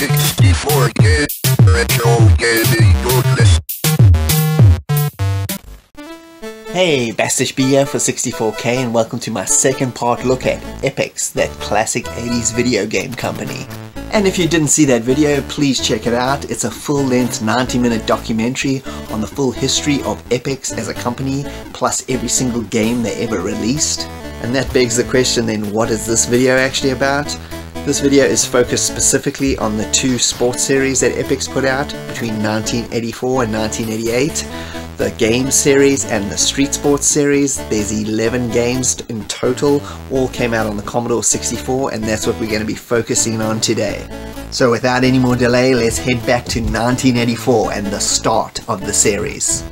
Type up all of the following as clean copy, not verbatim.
64 game retro gaming goodness. Hey, Bastish B here for 64K and welcome to my second part look at Epyx, that classic 80s video game company. And if you didn't see that video, please check it out. It's a full-length 90-minute documentary on the full history of Epyx as a company, plus every single game they ever released. And that begs the question then, what is this video actually about? This video is focused specifically on the two sports series that Epyx put out between 1984 and 1988. The game series and the street sports series. There's 11 games in total, all came out on the Commodore 64, and that's what we're going to be focusing on today. So without any more delay, let's head back to 1984 and the start of the series.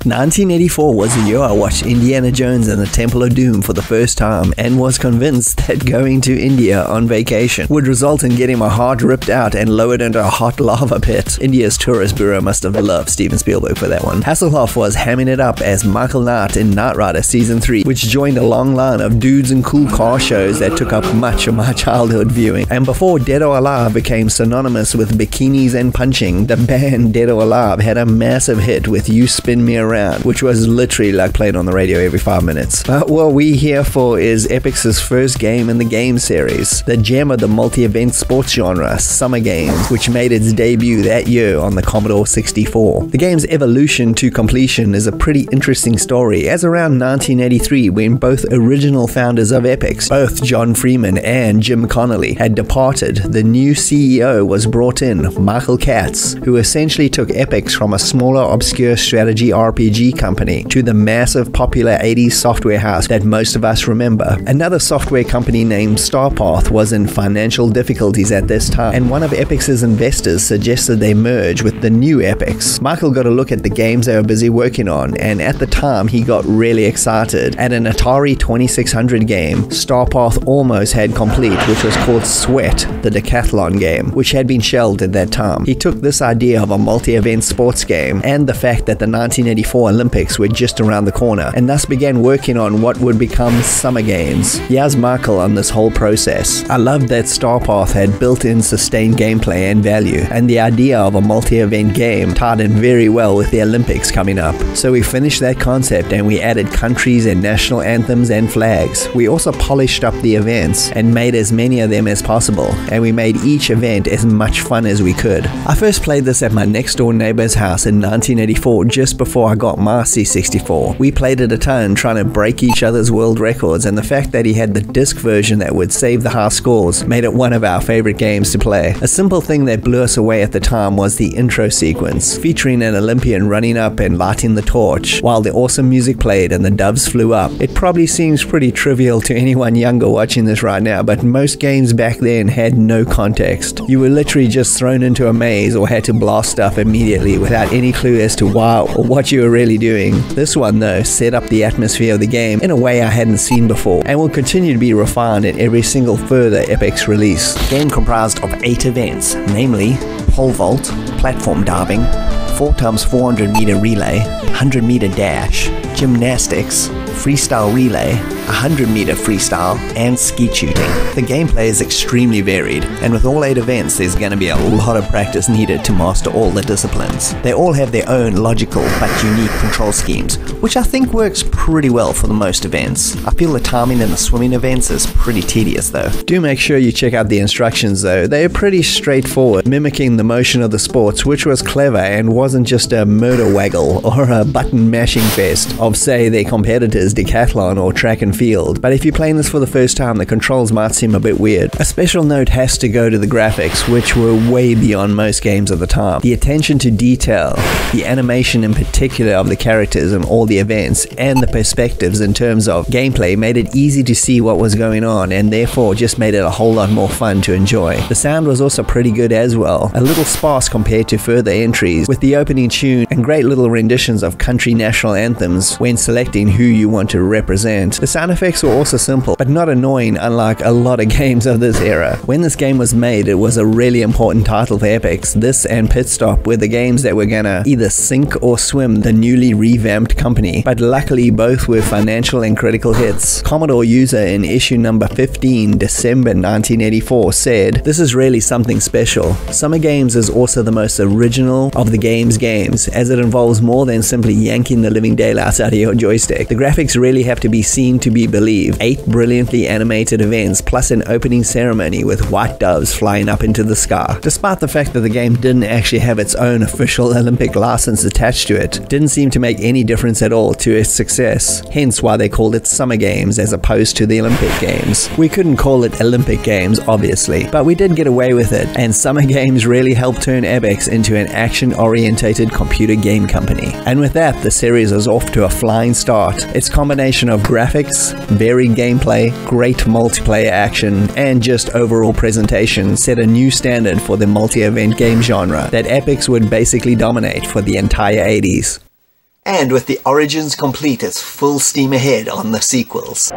1984 was the year I watched Indiana Jones and the Temple of Doom for the first time and was convinced that going to India on vacation would result in getting my heart ripped out and lowered into a hot lava pit. India's Tourist Bureau must have loved Steven Spielberg for that one. Hasselhoff was hamming it up as Michael Knight in Knight Rider Season 3, which joined a long line of dudes and cool car shows that took up much of my childhood viewing. And before Dead or Alive became synonymous with bikinis and punching, the band Dead or Alive had a massive hit with You Spin Me Around, which was literally like played on the radio every 5 minutes. But what we're here for is Epyx's first game in the game series, the gem of the multi-event sports genre, Summer Games, which made its debut that year on the Commodore 64. The game's evolution to completion is a pretty interesting story, as around 1983, when both original founders of Epyx, both John Freeman and Jim Connolly, had departed, the new CEO was brought in, Michael Katz, who essentially took Epyx from a smaller, obscure strategy RPG company to the massive popular 80s software house that most of us remember. Another software company named Starpath was in financial difficulties at this time, and one of Epyx's investors suggested they merge with the new Epyx. Michael got a look at the games they were busy working on, and at the time he got really excited. At an Atari 2600 game, Starpath almost had complete, which was called Sweat, the decathlon game, which had been shelved at that time. He took this idea of a multi-event sports game and the fact that the 1984 Olympics were just around the corner, and thus began working on what would become Summer Games. Here's Michael on this whole process. I loved that Starpath had built-in sustained gameplay and value, and the idea of a multi-event game tied in very well with the Olympics coming up. So we finished that concept and we added countries and national anthems and flags. We also polished up the events and made as many of them as possible, and we made each event as much fun as we could. I first played this at my next door neighbor's house in 1984, just before I got my C64. We played it a ton, trying to break each other's world records, and the fact that he had the disc version that would save the high scores made it one of our favorite games to play. A simple thing that blew us away at the time was the intro sequence, featuring an Olympian running up and lighting the torch while the awesome music played and the doves flew up. It probably seems pretty trivial to anyone younger watching this right now, but most games back then had no context. You were literally just thrown into a maze or had to blast stuff immediately without any clue as to why or what you were really doing. This one though set up the atmosphere of the game in a way I hadn't seen before, and will continue to be refined in every single further Epyx release. The game comprised of 8 events, namely pole vault, platform diving, 4x400 meter relay, 100 meter dash, gymnastics, freestyle relay, 100 meter freestyle, and skeet shooting. The gameplay is extremely varied, and with all 8 events there's going to be a lot of practice needed to master all the disciplines. They all have their own logical but unique control schemes, which I think works pretty well for the most events. I feel the timing in the swimming events is pretty tedious though. Do make sure you check out the instructions though, they're pretty straightforward, mimicking the motion of the sports, which was clever and wasn't just a murder waggle or a button mashing fest of say their competitors decathlon or track and field. But if you're playing this for the first time, the controls might seem a bit weird. A special note has to go to the graphics, which were way beyond most games of the time. The attention to detail, the animation in particular of the characters and all the events, and the perspectives in terms of gameplay made it easy to see what was going on, and therefore just made it a whole lot more fun to enjoy. The sound was also pretty good as well, a little sparse compared to further entries, with the opening tune and great little renditions of country national anthems when selecting who you want to represent. The sound sound effects were also simple, but not annoying unlike a lot of games of this era. When this game was made, it was a really important title for Epyx. This and Pit Stop were the games that were gonna either sink or swim the newly revamped company, but luckily both were financial and critical hits. Commodore user in issue number 15, December 1984 said, "This is really something special. Summer Games is also the most original of the games, as it involves more than simply yanking the living daylights out of your joystick. The graphics really have to be seen to be believed. 8 brilliantly animated events plus an opening ceremony with white doves flying up into the sky." Despite the fact that the game didn't actually have its own official Olympic license attached to it, didn't seem to make any difference at all to its success, hence why they called it Summer Games as opposed to the Olympic Games. We couldn't call it Olympic Games, obviously, but we did get away with it, and Summer Games really helped turn Epyx into an action-orientated computer game company. And with that, the series is off to a flying start. Its combination of graphics, varied gameplay, great multiplayer action, and just overall presentation set a new standard for the multi-event game genre that Epyx would basically dominate for the entire 80s. And with the origins complete, it's full steam ahead on the sequels.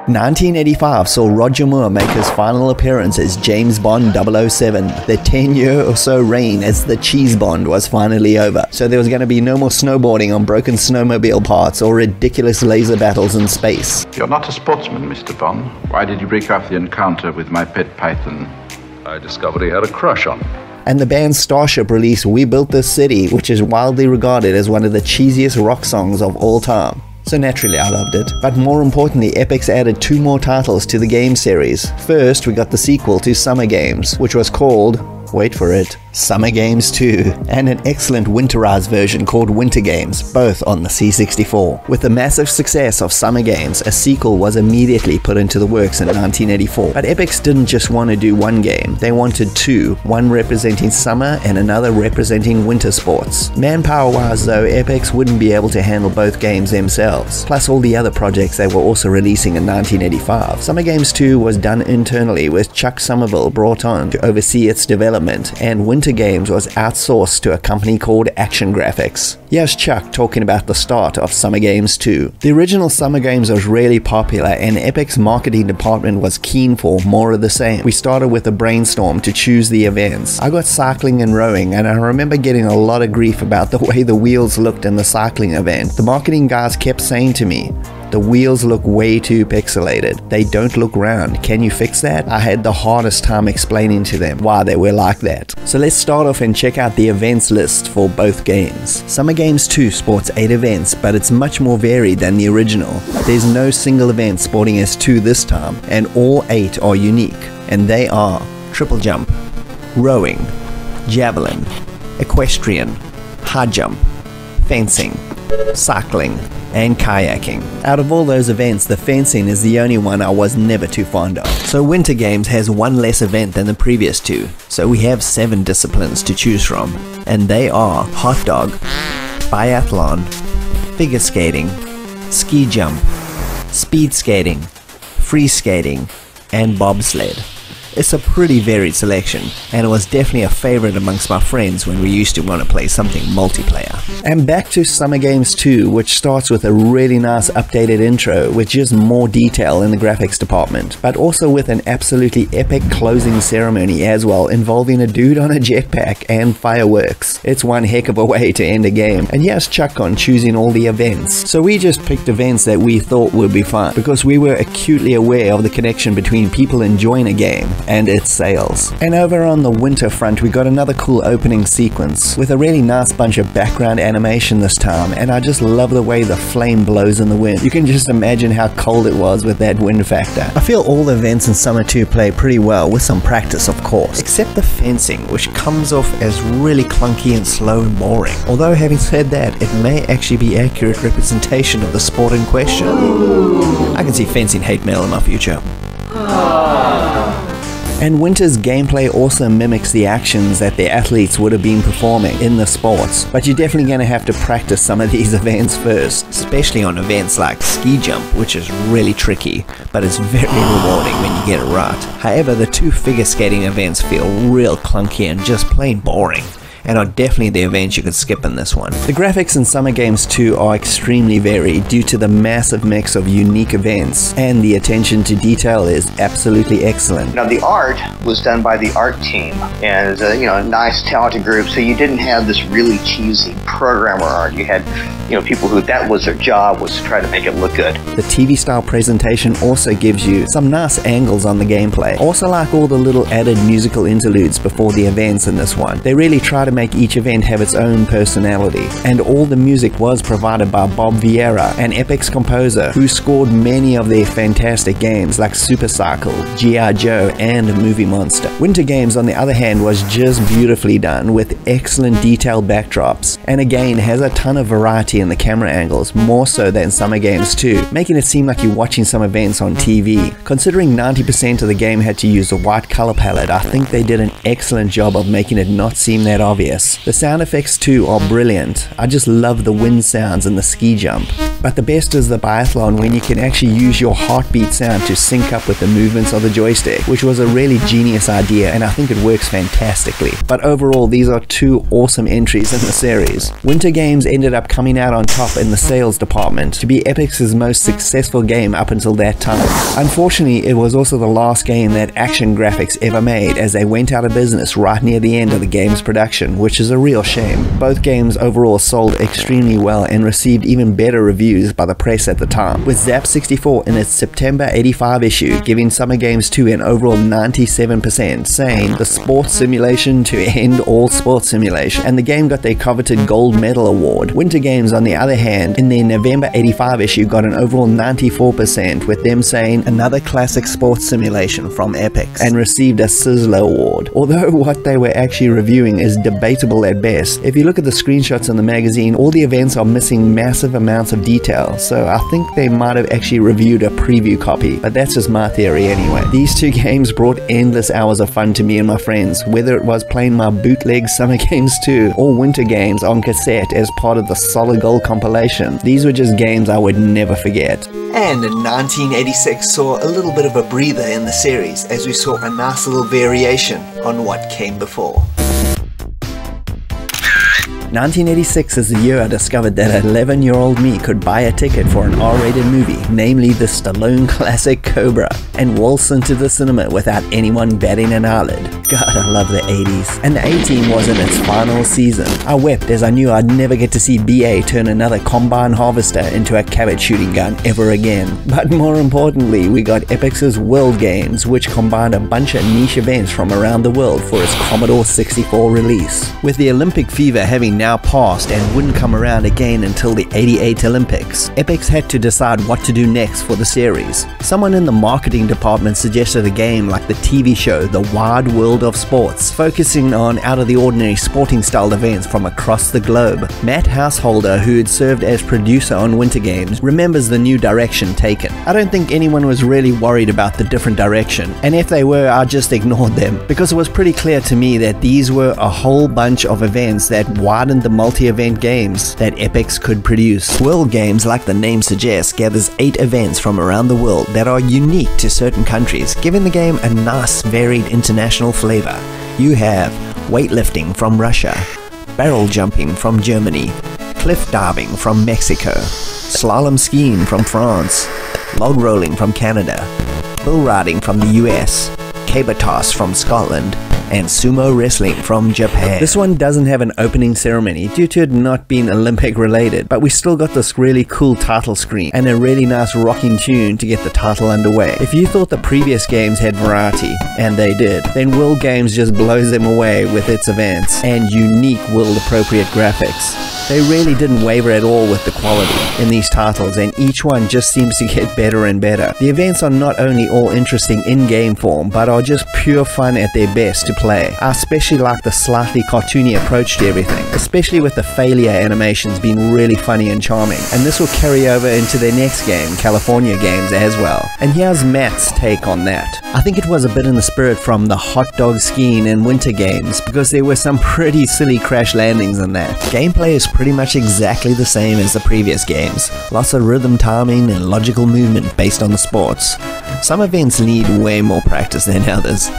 1985 saw Roger Moore make his final appearance as James Bond 007. The 10-year or so reign as the Cheese Bond was finally over, so there was going to be no more snowboarding on broken snowmobile parts or ridiculous laser battles in space. You're not a sportsman, Mr. Bond. Why did you break off the encounter with my pet python? I discovered he had a crush on me. And the band Starship released We Built This City, which is widely regarded as one of the cheesiest rock songs of all time. So naturally I loved it. But more importantly, Epyx added 2 more titles to the game series. First, we got the sequel to Summer Games, which was called, wait for it, Summer Games 2, and an excellent winterized version called Winter Games, both on the C64. With the massive success of Summer Games, a sequel was immediately put into the works in 1984. But Epyx didn't just want to do one game, they wanted 2, one representing summer and another representing winter sports. Manpower-wise though, Epyx wouldn't be able to handle both games themselves, plus all the other projects they were also releasing in 1985. Summer Games 2 was done internally with Chuck Somerville brought on to oversee its development, and Winter Games was outsourced to a company called Action Graphics. Here's Chuck talking about the start of Summer Games 2. The original Summer Games was really popular and Epyx's marketing department was keen for more of the same. We started with a brainstorm to choose the events. I got cycling and rowing, and I remember getting a lot of grief about the way the wheels looked in the cycling event. The marketing guys kept saying to me, "The wheels look way too pixelated. They don't look round. Can you fix that?" I had the hardest time explaining to them why they were like that. So let's start off and check out the events list for both games. Summer Games 2 sports 8 events, but it's much more varied than the original. There's no single event sporting as 2 this time, and all 8 are unique, and they are triple jump, rowing, javelin, equestrian, high jump, fencing, cycling, and kayaking. Out of all those events, the fencing is the only one I was never too fond of. So Winter Games has 1 less event than the previous 2, so we have 7 disciplines to choose from, and they are hot dog, biathlon, figure skating, ski jump, speed skating, free skating, and bobsled. It's a pretty varied selection, and it was definitely a favorite amongst my friends when we used to want to play something multiplayer. And back to Summer Games 2, which starts with a really nice updated intro with just more detail in the graphics department, but also with an absolutely epic closing ceremony as well, involving a dude on a jetpack and fireworks. It's one heck of a way to end a game. And yes, Chuck on choosing all the events. So we just picked events that we thought would be fun, because we were acutely aware of the connection between people enjoying a game and its sales. And over on the winter front, we got another cool opening sequence with a really nice bunch of background animation this time, and I just love the way the flame blows in the wind. You can just imagine how cold it was with that wind factor. I feel all the events in Summer 2 play pretty well, with some practice of course, except the fencing, which comes off as really clunky and slow and boring. Although having said that, it may actually be accurate representation of the sport in question. I can see fencing hate mail in my future. And Winter's gameplay also mimics the actions that the athletes would have been performing in the sports, but you're definitely going to have to practice some of these events first, especially on events like ski jump, which is really tricky, but it's very rewarding when you get it right. However, the 2 figure skating events feel real clunky and just plain boring, and are definitely the events you could skip in this one. The graphics in Summer Games 2 are extremely varied due to the massive mix of unique events, and the attention to detail is absolutely excellent. Now the art was done by the art team, and it's a nice talented group, so you didn't have this really cheesy programmer art. You had people who that was their job, was to try to make it look good. The TV style presentation also gives you some nice angles on the gameplay. Also like all the little added musical interludes before the events in this one. They really try to make each event have its own personality, and all the music was provided by Bob Vieira, an Epyx composer who scored many of their fantastic games like Super Cycle, G.I. Joe, and Movie Monster. Winter Games on the other hand was just beautifully done with excellent detailed backdrops, and again has a ton of variety in the camera angles, more so than Summer Games 2, making it seem like you're watching some events on TV. Considering 90% of the game had to use a white color palette, I think they did an excellent job of making it not seem that obvious. The sound effects too are brilliant. I just love the wind sounds and the ski jump. But the best is the biathlon, when you can actually use your heartbeat sound to sync up with the movements of the joystick, which was a really genius idea, and I think it works fantastically. But overall, these are two awesome entries in the series. Winter Games ended up coming out on top in the sales department to be Epyx's most successful game up until that time. Unfortunately, it was also the last game that Action Graphics ever made, as they went out of business right near the end of the game's production, which is a real shame. Both games overall sold extremely well and received even better reviews by the press at the time, with Zap 64 in its September 85 issue giving Summer Games 2 an overall 97%, saying the sports simulation to end all sports simulation, and the game got their coveted gold medal award. Winter Games on the other hand, in their November 85 issue, got an overall 94%, with them saying another classic sports simulation from Epyx, and received a Sizzler award. Although what they were actually reviewing is debatable at best. If you look at the screenshots in the magazine, all the events are missing massive amounts of detail, so I think they might have actually reviewed a preview copy, but that's just my theory anyway. These two games brought endless hours of fun to me and my friends, whether it was playing my bootleg Summer Games 2 or Winter Games on cassette as part of the Solid Gold compilation. These were just games I would never forget. And 1986 saw a little bit of a breather in the series, as we saw a nice little variation on what came before. 1986 is the year I discovered that 11-year-old me could buy a ticket for an R-rated movie, namely the Stallone classic Cobra, and waltz into the cinema without anyone batting an eyelid. God, I love the 80s. And the A-Team was in its final season. I wept as I knew I'd never get to see BA turn another combine harvester into a cabbage shooting gun ever again. But more importantly, we got Epyx's World Games, which combined a bunch of niche events from around the world for its Commodore 64 release. With the Olympic fever having now passed and wouldn't come around again until the 88 Olympics, Epyx had to decide what to do next for the series. Someone in the marketing department suggested a game like the TV show The Wide World of Sports, focusing on out-of-the-ordinary sporting styled events from across the globe. Matt Householder, who had served as producer on Winter Games, remembers the new direction taken. I don't think anyone was really worried about the different direction, and if they were, I just ignored them, because it was pretty clear to me that these were a whole bunch of events that widened the multi-event games that Epyx could produce. World Games, like the name suggests, gathers 8 events from around the world that are unique to certain countries, giving the game a nice varied international flavor. You have weightlifting from Russia, barrel jumping from Germany, cliff diving from Mexico, slalom skiing from France, log rolling from Canada, bull riding from the US, caber toss from Scotland, and sumo wrestling from Japan. This one doesn't have an opening ceremony due to it not being Olympic related, but we still got this really cool title screen and a really nice rocking tune to get the title underway. If you thought the previous games had variety, and they did, then World Games just blows them away with its events and unique world appropriate graphics. They really didn't waver at all with the quality in these titles, and each one just seems to get better and better. The events are not only all interesting in game form, but are just pure fun at their best to play. I especially like the slightly cartoony approach to everything, especially with the failure animations being really funny and charming, and this will carry over into their next game, California Games, as well. And here's Matt's take on that. I think it was a bit in the spirit from the hot dog skiing in Winter Games, because there were some pretty silly crash landings in that. Gameplay is pretty much exactly the same as the previous games. Lots of rhythm timing and logical movement based on the sports. Some events need way more practice than others.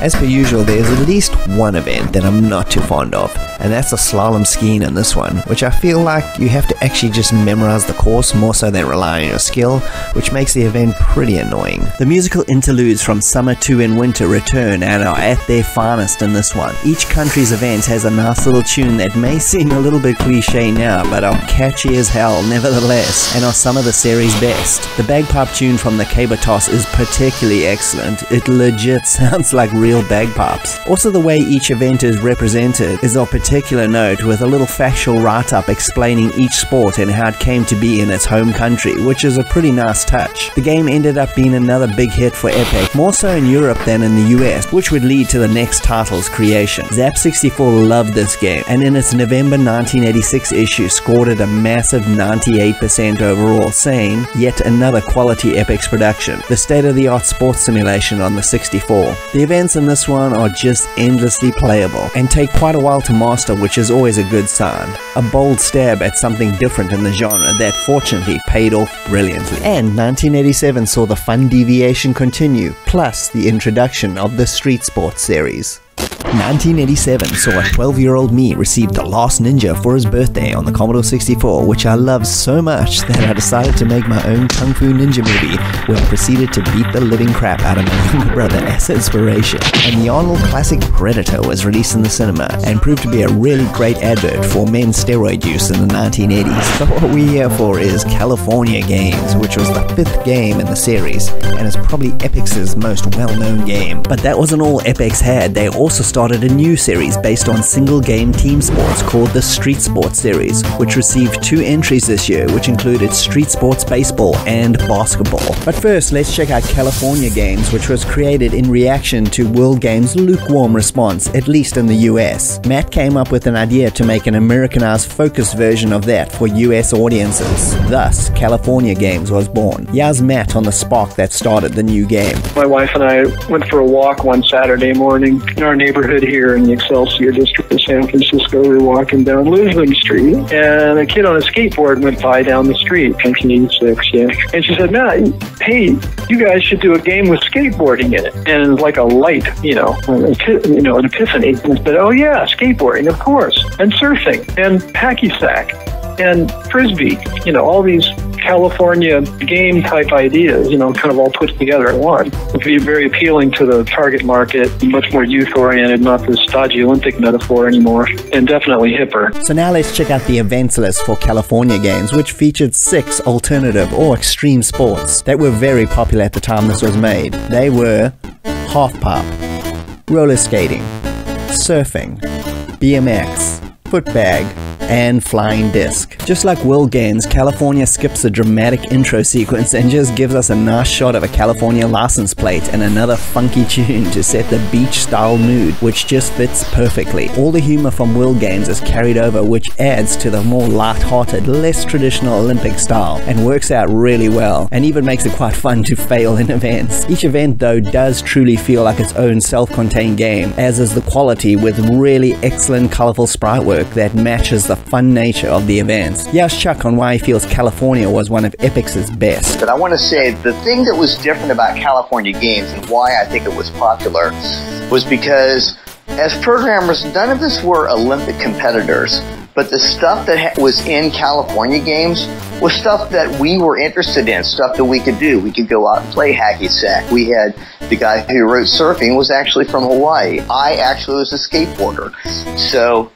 As per usual, there's at least one event that I'm not too fond of, and that's the slalom skiing in this one, which I feel like you have to actually just memorize the course more so than rely on your skill, which makes the event pretty annoying. The musical interludes from Summer 2 and Winter return and are at their finest in this one. Each country's event has a nice little tune that may seem a little bit cliche now, but are catchy as hell nevertheless, and are some of the series' best. The bagpipe tune from the caber toss is particularly excellent. It legit sounds like real bagpipes. Also, the way each event is represented is of particular note, with a little factual write-up explaining each sport and how it came to be in its home country, which is a pretty nice touch. The game ended up being another big hit for Epyx, more so in Europe than in the US, which would lead to the next title's creation. Zap64 loved this game, and in its November 1986 issue scored it a massive 98% overall, saying, "Yet another quality Epyx production, the state-of-the-art sports simulation on the 64. The events in this one are just endlessly playable, and take quite a while to master, which is always a good sign. A bold stab at something different in the genre that fortunately paid off brilliantly." And 1987 saw the fun deviation continue, plus the introduction of the Street Sports series. 1987 saw a 12-year-old me receive The Last Ninja for his birthday on the Commodore 64, which I loved so much that I decided to make my own Kung Fu Ninja movie, where I proceeded to beat the living crap out of my younger brother as inspiration. And the Arnold classic Predator was released in the cinema, and proved to be a really great advert for men's steroid use in the 1980s. So what we're here for is California Games, which was the 5th game in the series, and is probably Epyx's most well-known game. But that wasn't all Epyx had. They also started a new series based on single-game team sports called the Street Sports series, which received 2 entries this year, which included Street Sports Baseball and Basketball. But first, let's check out California Games, which was created in reaction to World Games' lukewarm response, at least in the US. Matt came up with an idea to make an Americanized focused version of that for US audiences. Thus, California Games was born. Here's Matt on the spark that started the new game. My wife and I went for a walk one Saturday morning in our neighborhood here in the Excelsior district of San Francisco. We were walking down Lisbon Street, and a kid on a skateboard went by down the street, 1986, yeah. And she said, "Matt, hey, you guys should do a game with skateboarding in it." And it was like a light, an epiphany. And I said, "Oh yeah, skateboarding, of course, and surfing, and hacky sack, and frisbee, all these California game type ideas, kind of all put together at once. It would be very appealing to the target market, much more youth oriented, not this stodgy Olympic metaphor anymore, and definitely hipper." So now let's check out the events list for California Games, which featured 6 alternative or extreme sports that were very popular at the time this was made. They were half-pipe, roller skating, surfing, BMX, footbag, and flying disc. Just like World Games, California skips a dramatic intro sequence and just gives us a nice shot of a California license plate and another funky tune to set the beach-style mood, which just fits perfectly. All the humor from World Games is carried over, which adds to the more light-hearted, less traditional Olympic style, and works out really well, and even makes it quite fun to fail in events. Each event, though, does truly feel like its own self-contained game, as is the quality, with really excellent colorful sprite work that matches the fun nature of the events. Here's Chuck on why he feels California was one of Epyx's best. But I want to say the thing that was different about California Games and why I think it was popular was because as programmers, none of us were Olympic competitors. But the stuff that was in California Games was stuff that we were interested in, stuff that we could do. We could go out and play hacky sack. We had the guy who wrote surfing was actually from Hawaii. I actually was a skateboarder. So,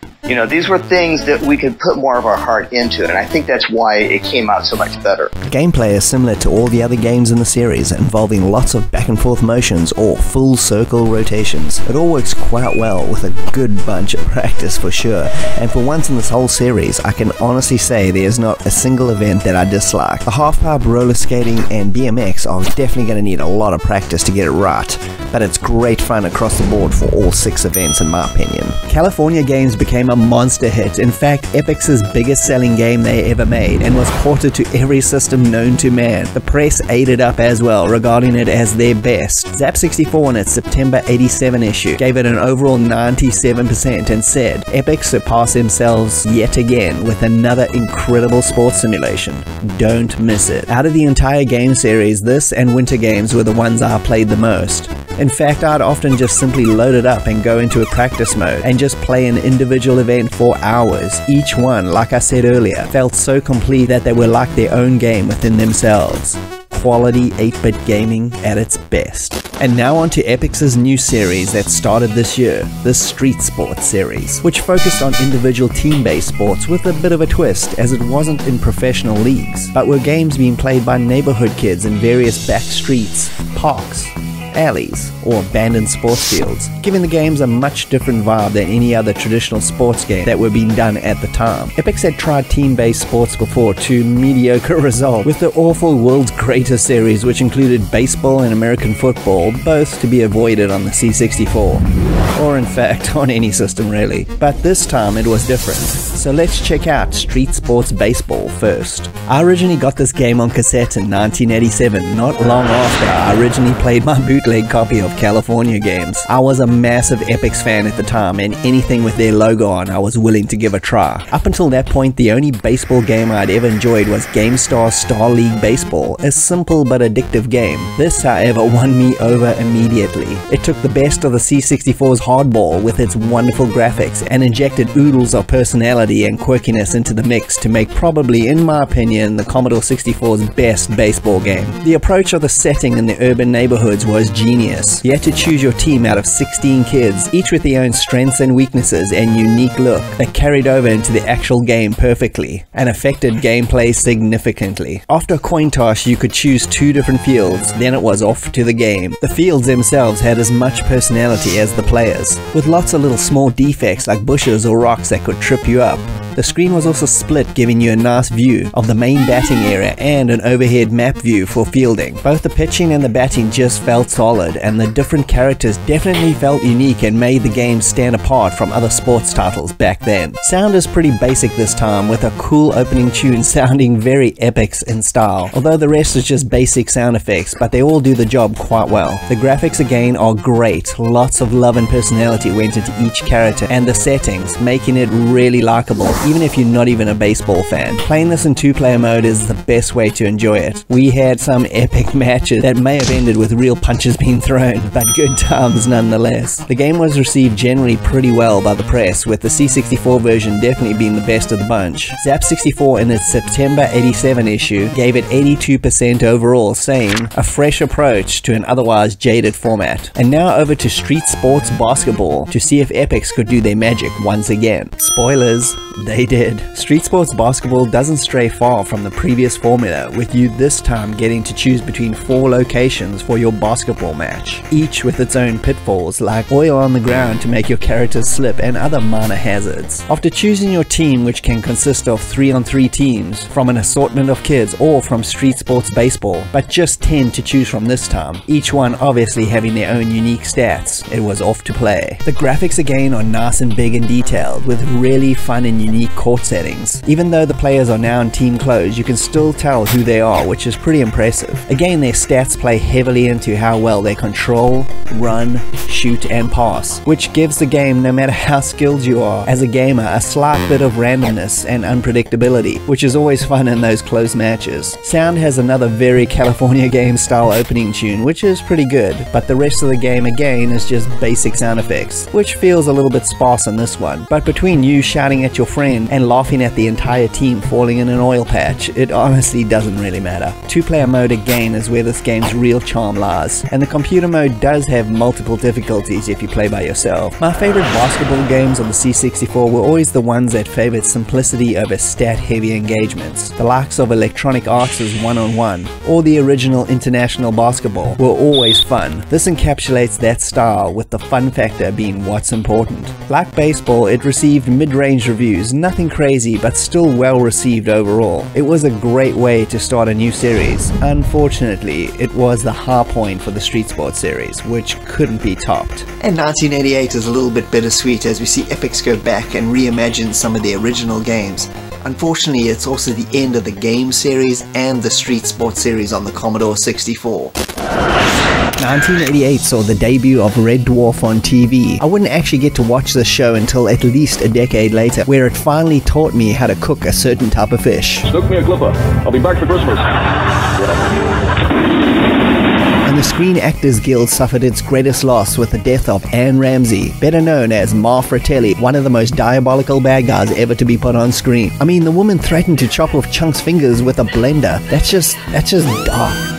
these were things that we could put more of our heart into, and I think that's why it came out so much better. Gameplay is similar to all the other games in the series, involving lots of back and forth motions or full circle rotations. It all works quite well with a good bunch of practice for sure, and for once in this whole series, I can honestly say there's not a single event that I dislike. The half-pipe, roller skating, and BMX are definitely going to need a lot of practice to get it right, but it's great fun across the board for all 6 events in my opinion. California Games became a monster hit, in fact Epyx's biggest selling game they ever made, and was ported to every system known to man. The press ate it up as well, regarding it as their best. Zap64 in its September 87 issue gave it an overall 97% and said, "Epyx surpassed themselves yet again with another incredible sports simulation. Don't miss it." Out of the entire game series, this and Winter Games were the ones I played the most. In fact, I'd often just simply load it up and go into a practice mode and just play an individual event for hours. Each one, like I said earlier, felt so complete that they were like their own game within themselves. Quality 8-bit gaming at its best. And now on to Epyx's new series that started this year, the Street Sports series, which focused on individual team-based sports with a bit of a twist, as it wasn't in professional leagues, but were games being played by neighborhood kids in various back streets, parks, alleys, or abandoned sports fields, giving the games a much different vibe than any other traditional sports game that were being done at the time. Epyx had tried team-based sports before to mediocre result, with the awful World's Greatest series, which included baseball and American football, both to be avoided on the C64. Or in fact, on any system really. But this time it was different. So let's check out Street Sports Baseball first. I originally got this game on cassette in 1987, not long after I originally played my bootleg copy of California Games. I was a massive Epyx fan at the time, and anything with their logo on I was willing to give a try. Up until that point, the only baseball game I'd ever enjoyed was GameStar's Star League Baseball, a simple but addictive game. This, however, won me over immediately. It took the best of the C64's hardball with its wonderful graphics and injected oodles of personality and quirkiness into the mix to make probably, in my opinion, the Commodore 64's best baseball game. The approach of the setting in the urban neighborhoods was genius. You had to choose your team out of 16 kids, each with their own strengths and weaknesses and unique look that carried over into the actual game perfectly and affected gameplay significantly. After a coin toss, you could choose 2 different fields, then it was off to the game. The fields themselves had as much personality as the players, with lots of little small defects like bushes or rocks that could trip you up. The screen was also split, giving you a nice view of the main batting area and an overhead map view for fielding. Both the pitching and the batting just felt solid, and the different characters definitely felt unique and made the game stand apart from other sports titles back then. Sound is pretty basic this time, with a cool opening tune sounding very Epyx in style, although the rest is just basic sound effects, but they all do the job quite well. The graphics again are great, lots of love and personality went into each character and the settings, making it really likable, even if you're not even a baseball fan. Playing this in 2-player mode is the best way to enjoy it. We had some epic matches that may have ended with real punches being thrown, but good times nonetheless. The game was received generally pretty well by the press, with the C64 version definitely being the best of the bunch. Zap64 in its September 87 issue gave it 82% overall, saying, "A fresh approach to an otherwise jaded format." And now over to Street Sports Basketball to see if Epyx could do their magic once again. Spoilers, they did. Street Sports Basketball doesn't stray far from the previous formula, with you this time getting to choose between 4 locations for your basketball match, each with its own pitfalls like oil on the ground to make your characters slip and other minor hazards. After choosing your team, which can consist of 3-on-3 teams from an assortment of kids or from Street Sports Baseball, but just 10 to choose from this time, each one obviously having their own unique stats, it was off to play. The graphics again are nice and big and detailed, with really fun and unique court settings. Even though the players are now in team clothes, you can still tell who they are, which is pretty impressive. Again, their stats play heavily into how well they control, run, shoot and pass, which gives the game, no matter how skilled you are as a gamer, a slight bit of randomness and unpredictability, which is always fun in those close matches. Sound has another very California game style opening tune, which is pretty good, but the rest of the game again is just basic sound effects, which feels a little bit sparse in this one. But between you shouting at your friend and laughing at the entire team falling in an oil patch, it honestly doesn't really matter. 2-player mode again is where this game's real charm lies, and the computer mode does have multiple difficulties if you play by yourself. My favorite basketball games on the C64 were always the ones that favored simplicity over stat-heavy engagements. The likes of Electronic Arts' 1-on-1 or the original International Basketball were always fun. This encapsulates that style, with the fun factor being what's important. Like baseball, it received mid-range reviews, nothing crazy but still well received overall. It was a great way to start a new series. Unfortunately, it was the high point for the Street Sports series, which couldn't be topped. And 1988 is a little bit bittersweet as we see Epyx go back and reimagine some of the original games. Unfortunately, it's also the end of the game series and the Street Sports series on the Commodore 64. 1988 saw the debut of Red Dwarf on TV. I wouldn't actually get to watch this show until at least a decade later, where it finally taught me how to cook a certain type of fish. Snook me a clipper. I'll be back for Christmas. And the Screen Actors Guild suffered its greatest loss with the death of Anne Ramsey, better known as Ma Fratelli, one of the most diabolical bad guys ever to be put on screen. I mean, the woman threatened to chop off Chunk's fingers with a blender. That's just dark.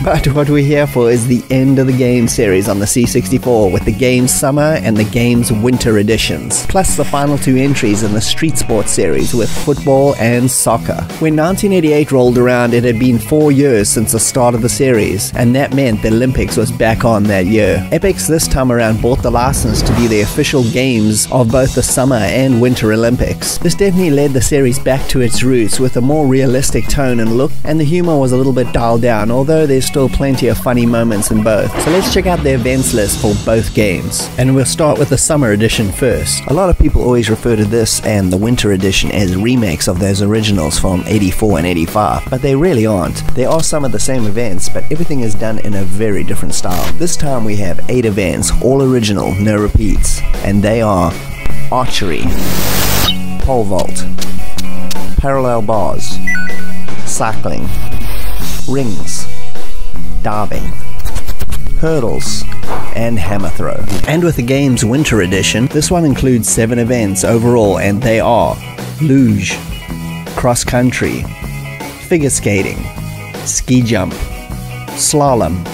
But what we're here for is the end of the game series on the C64 with the game's summer and the game's winter editions, plus the final 2 entries in the Street Sports series with football and soccer. When 1988 rolled around, it had been 4 years since the start of the series, and that meant the Olympics was back on that year. Epyx this time around bought the license to be the official games of both the summer and winter Olympics. This definitely led the series back to its roots with a more realistic tone and look, and the humor was a little bit dialed down, although there's still plenty of funny moments in both. So let's check out the events list for both games. And we'll start with the summer edition first. A lot of people always refer to this and the winter edition as remakes of those originals from 84 and 85, but they really aren't. They are some of the same events, but everything is done in a very different style. This time we have 8 events, all original, no repeats, and they are archery, pole vault, parallel bars, cycling, rings, diving, hurdles, and hammer throw. And with the game's winter edition, this one includes 7 events overall, and they are luge, cross country, figure skating, ski jump, slalom,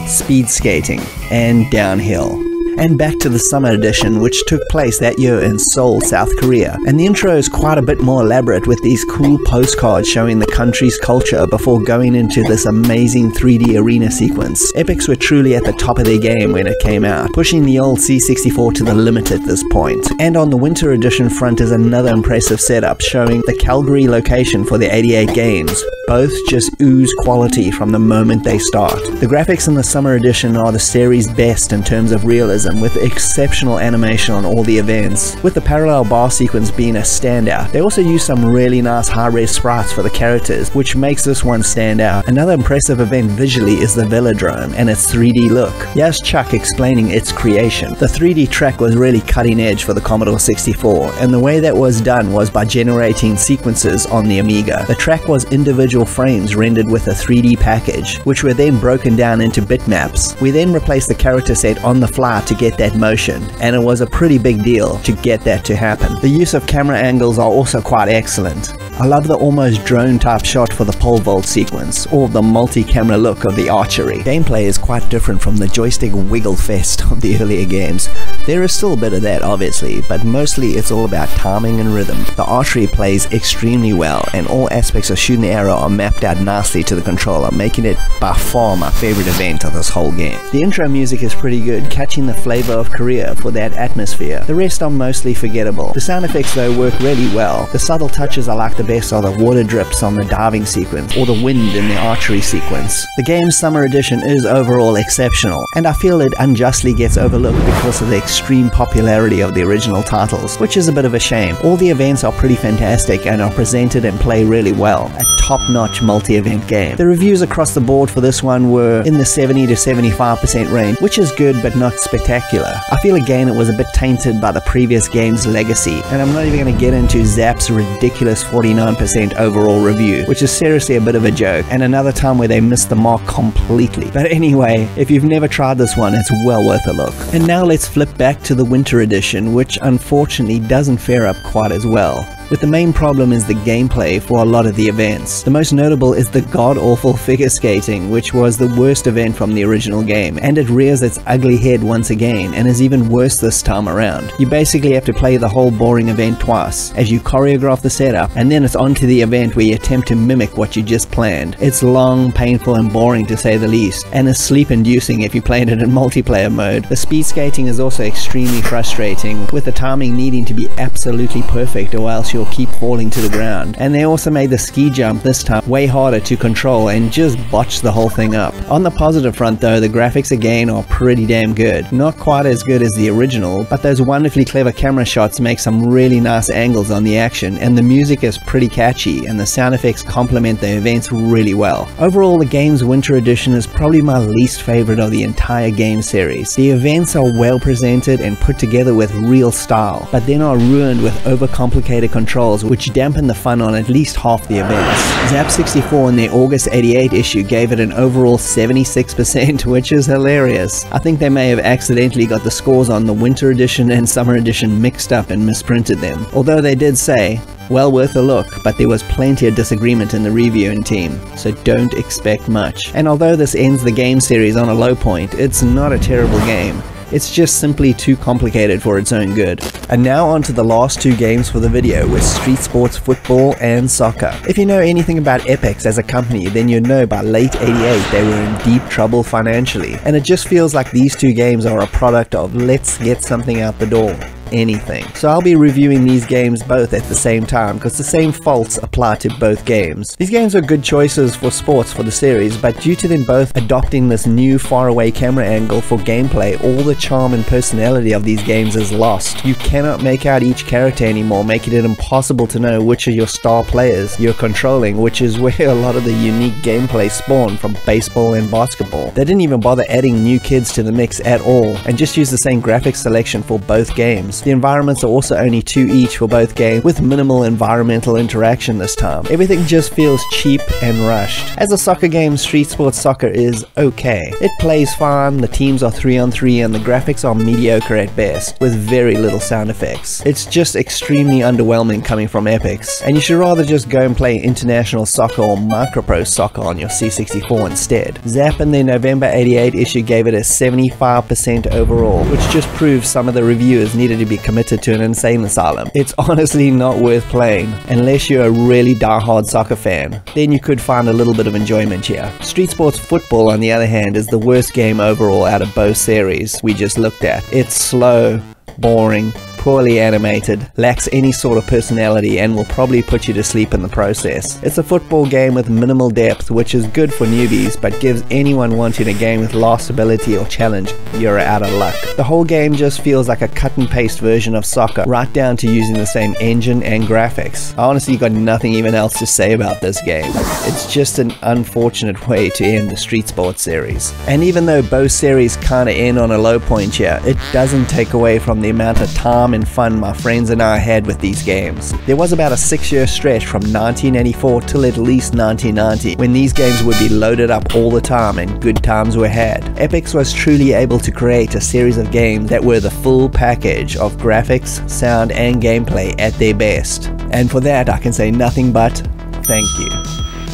speed skating, and downhill. And back to the summer edition, which took place that year in Seoul, South Korea. And the intro is quite a bit more elaborate with these cool postcards showing the country's culture before going into this amazing 3D arena sequence. Epyx were truly at the top of their game when it came out, pushing the old C64 to the limit at this point. And on the winter edition front is another impressive setup showing the Calgary location for the 88 games. Both just ooze quality from the moment they start. The graphics in the summer edition are the series' best in terms of realism, with exceptional animation on all the events, with the parallel bar sequence being a standout. They also use some really nice high-res sprites for the characters, which makes this one stand out. Another impressive event visually is the Velodrome and its 3D look. Here's Chuck explaining its creation. The 3D track was really cutting edge for the Commodore 64, and the way that was done was by generating sequences on the Amiga. The track was individual frames rendered with a 3D package, which were then broken down into bitmaps. We then replaced the character set on the fly to get that motion, and it was a pretty big deal to get that to happen. The use of camera angles are also quite excellent. I love the almost drone type shot for the pole vault sequence, or the multi-camera look of the archery. Gameplay is quite different from the joystick wiggle fest of the earlier games. There is still a bit of that obviously, but mostly it's all about timing and rhythm. The archery plays extremely well, and all aspects of shooting the arrow are mapped out nicely to the controller, making it by far my favorite event of this whole game. The intro music is pretty good, catching the flavor of Korea for that atmosphere. The rest are mostly forgettable. The sound effects though work really well. The subtle touches I like the best are the water drips on the diving sequence, or the wind in the archery sequence. The game's summer edition is overall exceptional, and I feel it unjustly gets overlooked because of the extreme popularity of the original titles, which is a bit of a shame. All the events are pretty fantastic and are presented and play really well. A top-notch multi-event game. The reviews across the board for this one were in the 70 to 75% range, which is good but not spectacular. I feel again it was a bit tainted by the previous game's legacy, and I'm not even going to get into Zap's ridiculous 49% overall review, which is seriously a bit of a joke, and another time where they missed the mark completely. But anyway, if you've never tried this one, it's well worth a look. And now let's flip back to the winter edition, which unfortunately doesn't fare up quite as well. With the main problem is the gameplay for a lot of the events. The most notable is the god-awful figure skating, which was the worst event from the original game, and it rears its ugly head once again, and is even worse this time around. You basically have to play the whole boring event twice, as you choreograph the setup, and then it's on to the event where you attempt to mimic what you just planned. It's long, painful, and boring to say the least, and is sleep-inducing if you played it in multiplayer mode. The speed skating is also extremely frustrating, with the timing needing to be absolutely perfect or else you'll keep falling to the ground. And they also made the ski jump this time way harder to control and just botched the whole thing up. On the positive front though, the graphics again are pretty damn good. Not quite as good as the original, but those wonderfully clever camera shots make some really nice angles on the action, and the music is pretty catchy, and the sound effects complement the events really well. Overall, the game's winter edition is probably my least favorite of the entire game series. The events are well presented and put together with real style, but then are ruined with overcomplicated controls controls, which dampen the fun on at least half the events. Zap64 in their August 88 issue gave it an overall 76%, which is hilarious. I think they may have accidentally got the scores on the Winter Edition and Summer Edition mixed up and misprinted them. Although they did say, well worth a look, but there was plenty of disagreement in the reviewing team, so don't expect much. And although this ends the game series on a low point, it's not a terrible game. It's just simply too complicated for its own good. And now on to the last two games for the video, with Street Sports Football and Soccer. If you know anything about Epyx as a company, then you'd know by late 88 they were in deep trouble financially. And it just feels like these two games are a product of let's get something out the door. Anything. So I'll be reviewing these games both at the same time because the same faults apply to both games. These games are good choices for sports for the series, but due to them both adopting this new faraway camera angle for gameplay, all the charm and personality of these games is lost. You cannot make out each character anymore, making it impossible to know which of your star players you're controlling, which is where a lot of the unique gameplay spawned from baseball and basketball. They didn't even bother adding new kids to the mix at all, and just used the same graphics selection for both games. The environments are also only 2 each for both games, with minimal environmental interaction this time. Everything just feels cheap and rushed. As a soccer game, Street Sports Soccer is okay. It plays fine, the teams are 3-on-3, and the graphics are mediocre at best, with very little sound effects. It's just extremely underwhelming coming from Epyx, and you should rather just go and play International Soccer or Micropro Soccer on your C64 instead. Zap in their November 88 issue gave it a 75% overall, which just proves some of the reviewers needed to be committed to an insane asylum. It's honestly not worth playing, unless you're a really die-hard soccer fan. Then you could find a little bit of enjoyment here. Street Sports Football, on the other hand, is the worst game overall out of both series we just looked at. It's slow, boring, poorly animated, lacks any sort of personality, and will probably put you to sleep in the process. It's a football game with minimal depth, which is good for newbies, but gives anyone wanting a game with lost ability or challenge, you're out of luck. The whole game just feels like a cut and paste version of soccer, right down to using the same engine and graphics. I honestly got nothing even else to say about this game. It's just an unfortunate way to end the Street Sports series. And even though both series kinda end on a low point here, it doesn't take away from the amount of time and fun my friends and I had with these games. There was about a 6-year stretch from 1984 till at least 1990 when these games would be loaded up all the time and good times were had. Epyx was truly able to create a series of games that were the full package of graphics, sound and gameplay at their best. And for that I can say nothing but thank you.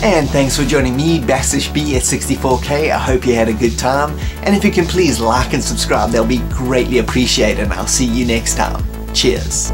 And thanks for joining me, _B at 64K. I hope you had a good time. And if you can please like and subscribe, that'll be greatly appreciated. And I'll see you next time. Cheers.